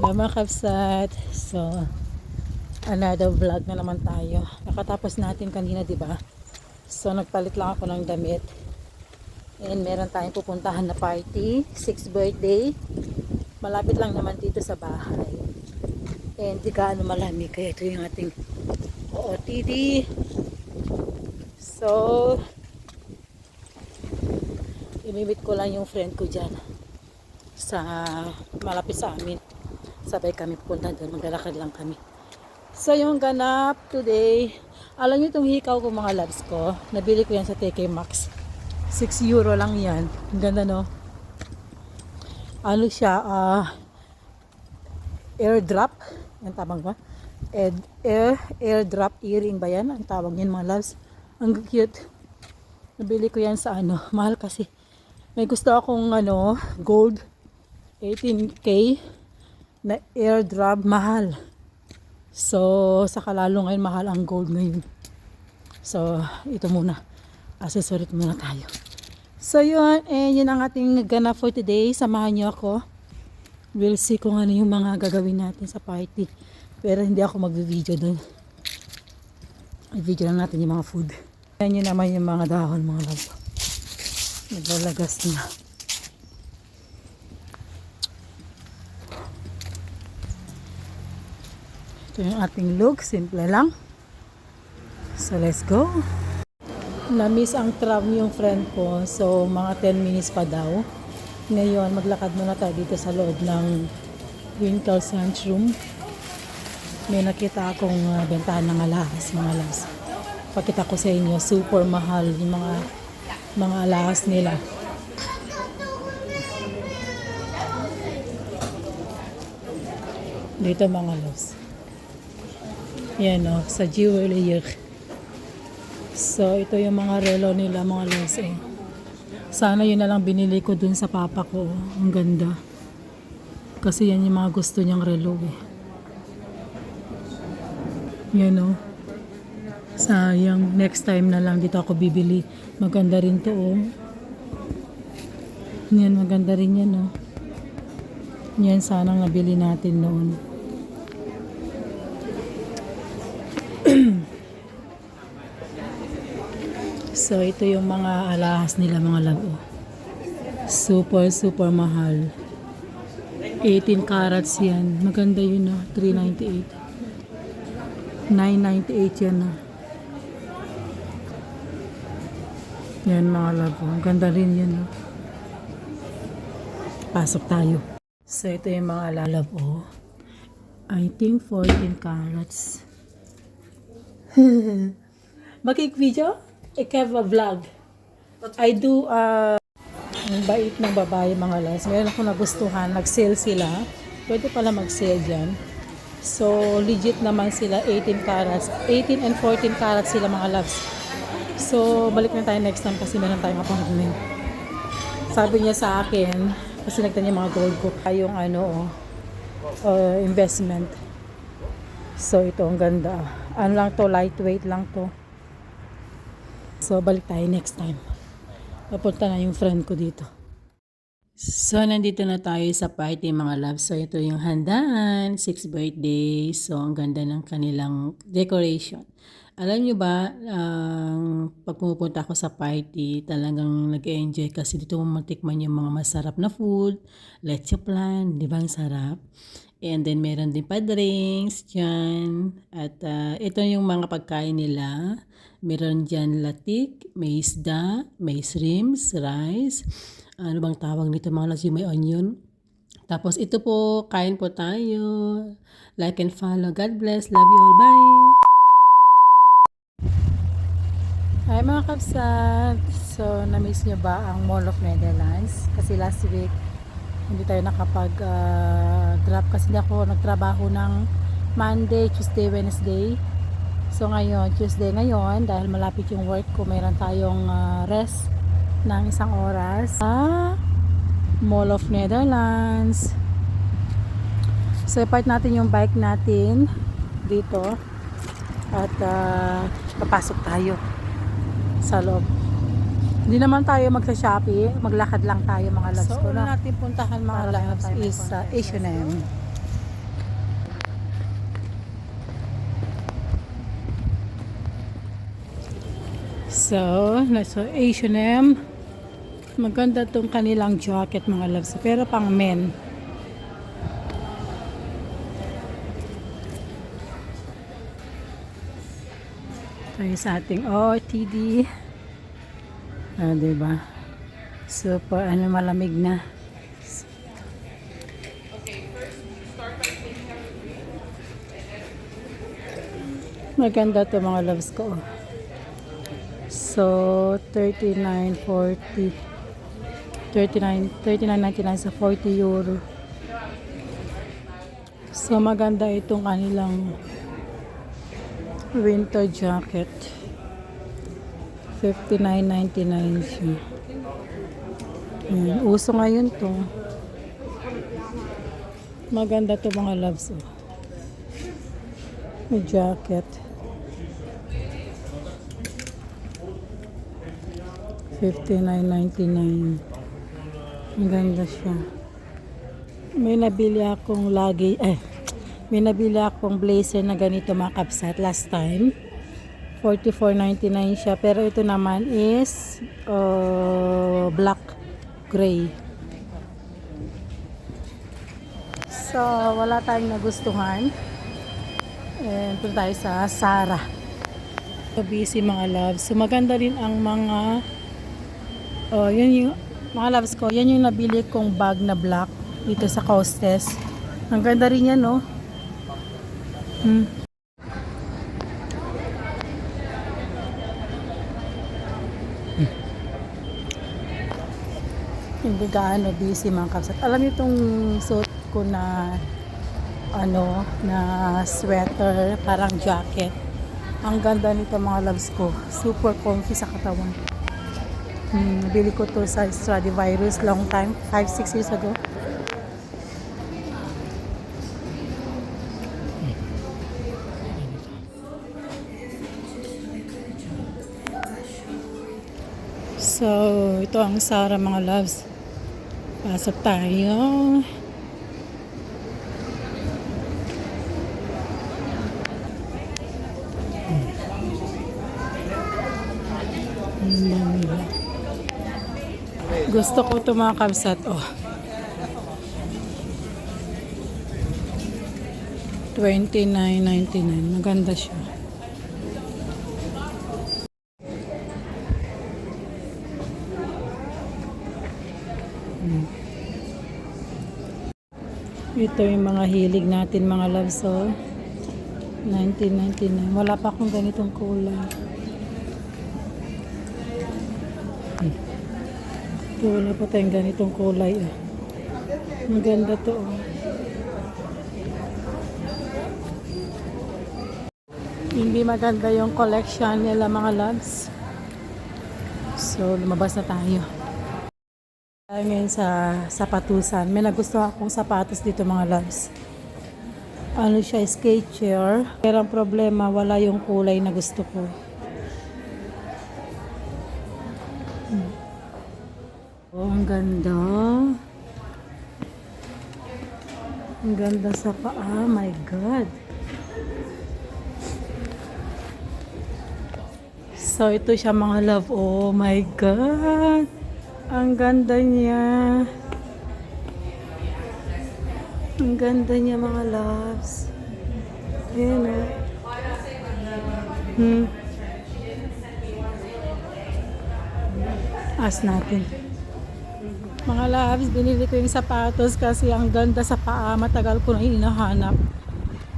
Mga kapsat. So, another vlog na naman tayo. Nakatapos natin kanina, di ba? So, nagpalit lang ako ng damit. And meron tayong pupuntahan na party. 6th birthday. Malapit lang naman dito sa bahay. And di gaano malamig. Kaya ito yung ating OOTD. So, imimit ko lang yung friend ko dyan. Sa malapit sa amin. Sabay kami pupunta doon. Maglalakad lang kami. So, yung ganap today. Alam nyo itong hikaw ko mga loves ko. Nabili ko yan sa TK Maxx. 6 euro lang yan. Ang ganda no? Ano siya? Airdrop. Ang tawag ba? Airdrop earring ba yan? Ang tawag yan mga loves. Ang cute. Nabili ko yan sa ano. Mahal kasi. May gusto akong ano, gold. 18K na airdrop. Mahal. So, saka lalo ngayon mahal ang gold ngayon. So, ito muna. Accessory muna tayo. So, yun. And yun ang ating ganap for today. Samahan niyo ako. We'll see kung ano yung mga gagawin natin sa party. Pero hindi ako mag-video doon. I-video lang natin yung mga food. Yan yun naman yung mga dahon, mga love. Naglalagas na. Ito yung ating look. Simple lang. So, let's go. Na-miss ang tram yung friend ko. So, mga 10 minutes pa daw. Ngayon, maglakad muna tayo dito sa loob ng Winkle Centrum. May nakita akong bentahan ng alahas, mga loves. Pakita ko sa inyo, super mahal yung mga alahas nila. Dito mga loves. Yan o, sa jewelry. So, ito yung mga relo nila, mga loves eh. Sana yun na lang binili ko dun sa papa ko. Ang ganda. Kasi yan yung mga gusto niyang relo eh. Yan o. Sayang. Next time na lang dito ako bibili. Maganda rin to oh. Yan, maganda rin yan oh. Yan, sanang nabili natin noon. So, ito yung mga alahas nila, mga love. Oh. Super mahal. 18 carats yan. Maganda yun, no? 398. 998 yan, no? Yan, mga love. Oh. Ang ganda rin yun, no? Pasok tayo. So, ito yung mga alahas, oh. I think 14 carats. Makik-video? I have a vlog. I do ang bait ng babae mga loves. Meron ako nagustuhan. Nag-sale sila. Pwede pala mag-sale dyan. So, legit naman sila. 18 carats. 18 and 14 carats sila mga loves. So, balik na tayo next time kasi meron tayong appointment. Sabi niya sa akin, kasi nagtanya mga gold ko, yung ano, investment. So, ito ang ganda. Ano lang to, lightweight lang to. So, balik tayo next time. Papunta na yung friend ko dito. So, nandito na tayo sa party mga loves. So, ito yung handaan, 6th birthday. So, ang ganda ng kanilang decoration. Alam nyo ba, pag pumupunta ako sa party, talagang nag-enjoy kasi dito matikman yung mga masarap na food. Leche plan, di ba ang sarap? And then, meron din pa drinks dyan. At ito yung mga pagkain nila. Meron dyan latik, may isda, may shrimps, rice. Ano bang tawag nito mga loves, yung may onion. Tapos ito po, kain po tayo. Like and follow. God bless. Love you all. Bye! Hi mga kapsat. So, na-miss nyo ba ang Mall of Netherlands? Kasi last week, hindi tayo nakapag-drop kasi hindi ako nagtrabaho ng Monday, Tuesday, Wednesday. So ngayon, Tuesday ngayon, dahil malapit yung work ko, mayroon tayong rest ng 1 oras sa Mall of Netherlands. So, i-park natin yung bike natin dito at papasok tayo sa loob. Hindi naman tayo magsa-Shopee, maglakad lang tayo mga loves ko. So, una natin puntahan mga loves is H&M. So, nasa H&M. Maganda tong kanilang jacket mga loves. Pero pang men. Tayo sa ating OTD. Diba? Super, malamig na. Maganda to mga loves ko. So, 39.40. 39.99 sa 40 euro. So, maganda itong kanilang winter jacket. 59.99 siya. Ayan, uso ngayon to. Maganda to mga loves. May jacket. 59.99. Maganda siya. May nabili akong may nabili akong blazer na ganito mga kapsat last time. 44.99 siya. Pero ito naman is black gray. So, wala tayong nagustuhan. And punta tayo sa Zara. So, busy mga loves. So, maganda rin ang mga yun yung mga loves ko. Yan yung nabili kong bag na black dito sa Costes. Ang ganda rin yan, no? Hindi gaano busy mga kapsat. Alam niyo itong suit ko na na sweater, parang jacket. Ang ganda nito mga loves ko. Super comfy sa katawan. Nabili ko to sa Stradivarius long time, 5-6 years ago. So, ito ang Zara mga loves. Pasok tayo. Gusto ko ito mga kabsat. 29.99. Maganda siya. Ito yung mga hilig natin mga loves. 19.99. Wala pa akong ganitong kulay. Wala pa tayong ganitong kulay. Maganda to. Hindi maganda yung collection nila mga loves. So, lumabas na tayo. Tayo ngayon sa sapatusan. May nagustuhan akong sapatos dito mga loves. Ano siya, Skechers. Pero ang problema, wala yung kulay na gusto ko. Ang ganda. Ang ganda sa paa. My God. So, ito siya mga love. Oh my God. Ang ganda niya. Ang ganda niya mga loves. Ayan As natin. Mga loves, binili ko yung sapatos kasi ang ganda sa paa. Matagal ko na hinahanap.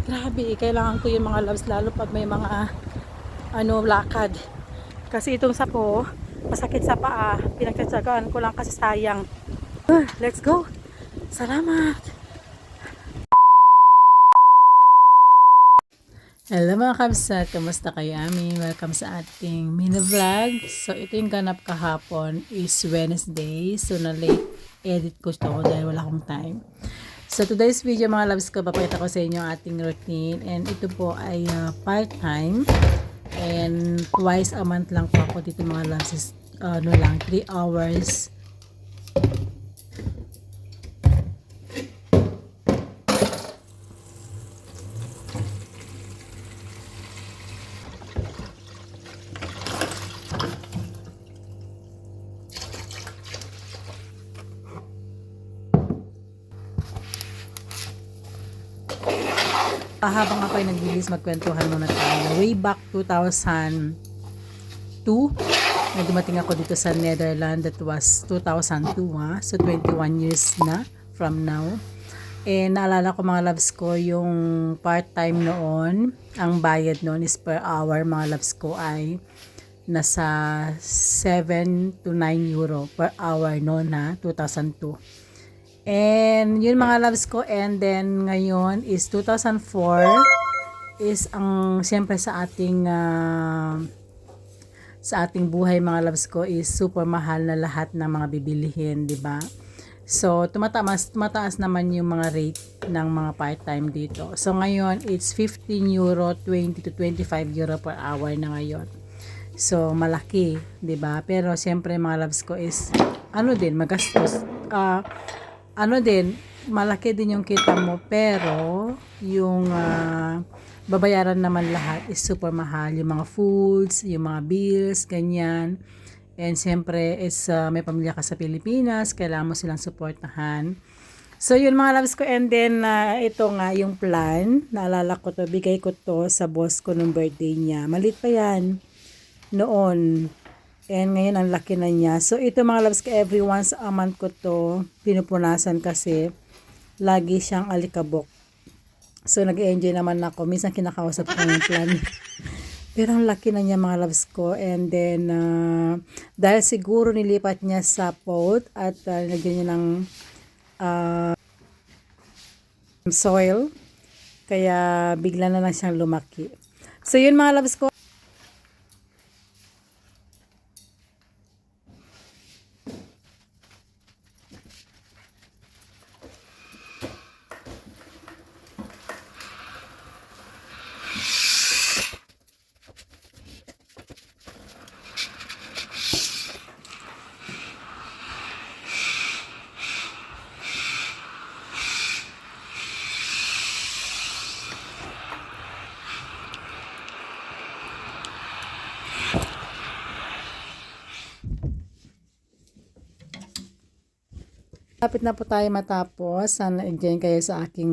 Grabe, kailangan ko yung mga loves lalo pag may mga lakad. Kasi itong sapo, masakit sa paa. Pinagtsatsagaan ko lang kasi sayang. Let's go. Salamat. Hello mga kabsat, kamusta kayo amin? Welcome sa ating mini vlog. So ito yung ganap kahapon is Wednesday. So na late edit ko ito dahil wala akong time. So today's video mga loves ko, papakita ko sa inyo ang ating routine. And ito po ay part-time. And twice a month lang po ako dito mga loves. 3 hours. Habang ako ay naglilis, magkwentuhan muna tayo. Way back 2002, na dumating ako dito sa Netherlands. That was 2002, ha? So 21 years na from now. Naalala ko mga loves ko, yung part-time noon, ang bayad noon is per hour, mga loves ko ay nasa 7 to 9 euro per hour noon, ha? 2002. Yun mga loves ko, and then ngayon is 2004 is ang siyempre sa ating buhay mga loves ko is super mahal na lahat ng mga bibilihin, di ba? So tumataas naman yung mga rate ng mga part-time dito. So ngayon it's 15 euro, 20 to 25 euro per hour na ngayon. So malaki, 'di ba? Pero siyempre mga loves ko is magastos. Malaki din yung kita mo, pero yung babayaran naman lahat is super mahal. Yung mga foods, yung mga bills, ganyan. And siyempre is may pamilya ka sa Pilipinas, kailangan mo silang suportahan. So yun mga loves ko, and then ito nga yung plan. Naalala ko to, bigay ko to sa boss ko nung birthday niya. Maliit pa yan noon. And ngayon ang laki na niya. So ito mga loves ko, every once a month ko to pinupunasan kasi lagi siyang alikabok. So nag-enjoy naman ako. Minsan kinakausap ko yung plan. Pero ang laki na niya mga loves ko. And then dahil siguro nilipat niya sa pot at nagyan niya ng soil, kaya bigla na lang siyang lumaki. So yun mga loves ko. Lapit na po tayo matapos. Sana enjoy kayo sa aking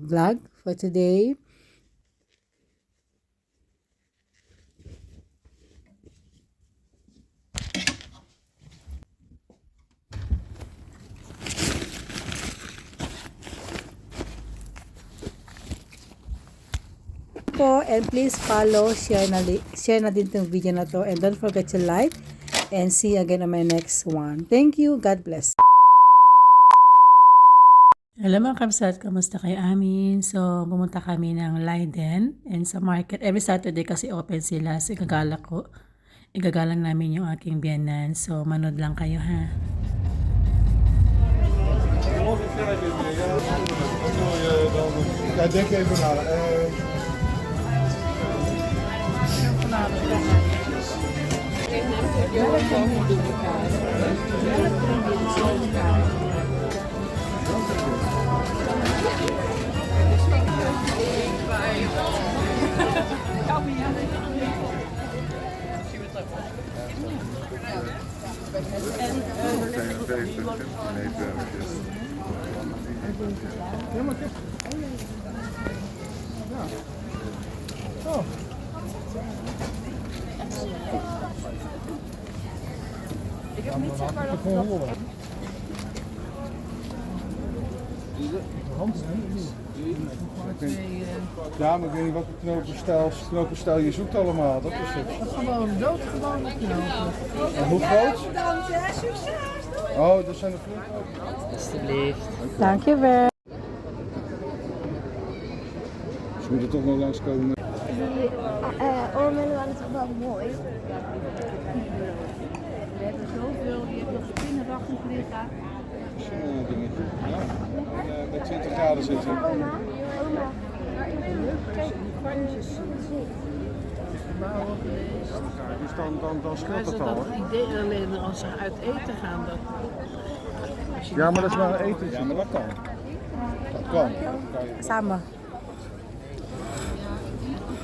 vlog for today. And please follow, share na din itong video na to, and don't forget to like, and see you again on my next one. Thank you. God bless. Alam mga kabsat, kamusta kayo amin? So, pumunta kami ng Leiden and sa market. Every Saturday kasi open sila. So, igagalang namin yung aking biyanan. So, manood lang kayo ha. Ja, denk even na. Ik heb niet zeg maar dat ja, maar ik weet niet wat voor knopenstijl je zoekt allemaal. Dat is het. Gewoon doodgewone knopen. En hoe groot? Oh, dat zijn de vloerknopen. Alsjeblieft. Dankjewel. Ze moeten toch nog langskomen. Ormelen is wel mooi. We hebben zoveel, je hebt nog spinnenwachten liggen. Dingetje. Ja, met 20 graden zitten. Oma. Kijk, varkens. Dus dan scheelt het al. Dat idee alleen als ze uit eten gaan. Ja, maar dat is maar een etentje, maar dat kan. Dat kan. Samen.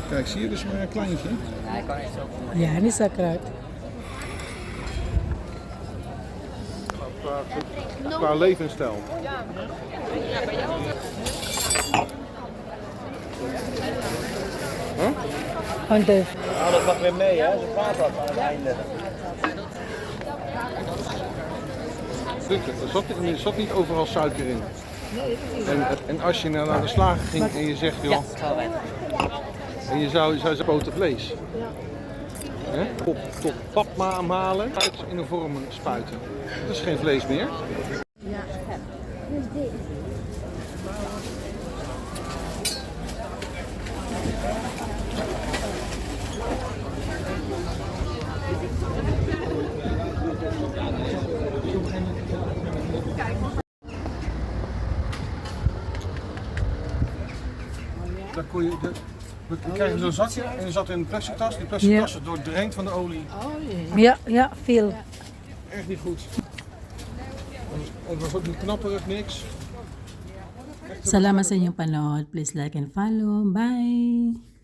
Kijk, zie je, dus maar een kleintje. Ja, kan niet zo. Ja, niet zo groot. Qua levensstijl. Ja, bij jou. Under. Haal het wat weer mee, hè? Ze praat dat aan het einde. Er zat niet overal suiker in. En als je nou naar de slager ging en je zegt, joh, en je zou poten vlees. Hè? Tot papmaam halen, in een vorm spuiten. Dat is geen vlees meer. Dan kon je, we kregen zo'n zakje en je zat in een plastic tas. Die plastic tas is doordrenkt van de olie. Ja, veel. Echt niet goed. Het was ook niet knapperig, niks. Salamat sa inyong panood. Please like and follow. Bye!